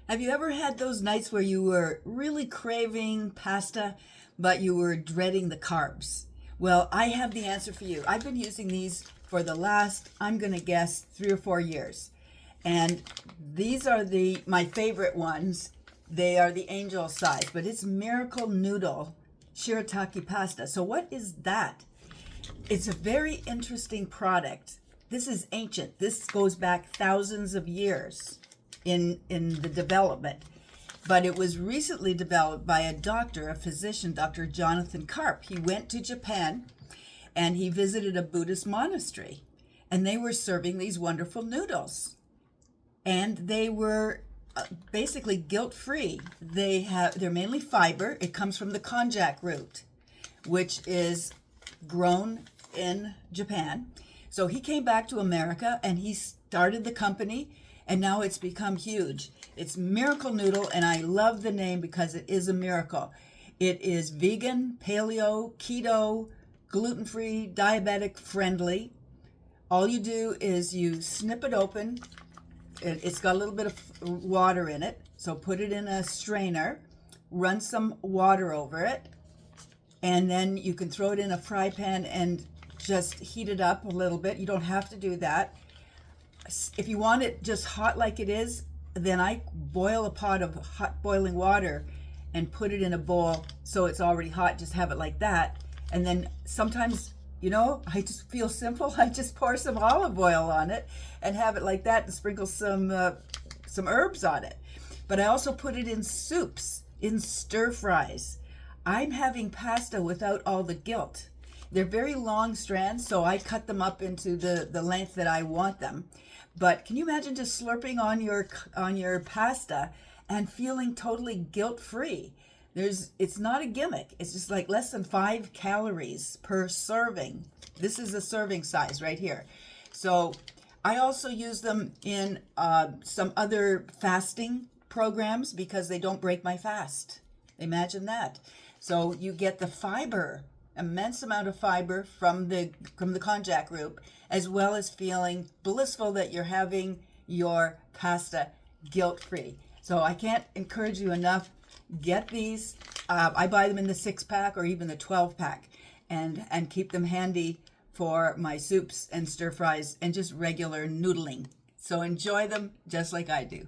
Have you ever had those nights where you were really craving pasta, but you were dreading the carbs? Well, I have the answer for you. I've been using these for the last, I'm going to guess, 3 or 4 years. And these are my favorite ones. They are the angel size, but it's miracle noodle shirataki pasta. So what is that? It's a very interesting product. This is ancient. This goes back thousands of years in the development. But it was recently developed by a doctor, a physician, Dr. Jonathan Carp. He went to Japan and he visited a Buddhist monastery, and they were serving these wonderful noodles. And they were basically guilt-free. They're mainly fiber. It comes from the konjac root, which is grown in Japan. So he came back to America and he started the company, and now it's become huge. It's Miracle Noodle, and I love the name because it is a miracle. It is vegan, paleo, keto, gluten-free, diabetic friendly. All you do is you snip it open. It's got a little bit of water in it, so put it in a strainer, run some water over it, and then you can throw it in a fry pan and just heat it up a little bit. You don't have to do that. If you want it just hot like it is, then I boil a pot of hot boiling water and put it in a bowl so it's already hot. Just have it like that. And then sometimes, I just feel simple. I just pour some olive oil on it and have it like that and sprinkle some herbs on it. But I also put it in soups, in stir fries. I'm having pasta without all the guilt. They're very long strands, so I cut them up into the length that I want them. But can you imagine just slurping on your pasta and feeling totally guilt-free? It's not a gimmick. It's just like less than 5 calories per serving. This is a serving size right here. So I also use them in some other fasting programs because they don't break my fast. Imagine that. So you get the fiber, immense amount of fiber from the konjac root, as well as feeling blissful that you're having your pasta guilt-free. So I can't encourage you enough. Get these. I buy them in the 6-pack or even the 12-pack, and keep them handy for my soups and stir fries and just regular noodling. So enjoy them just like I do.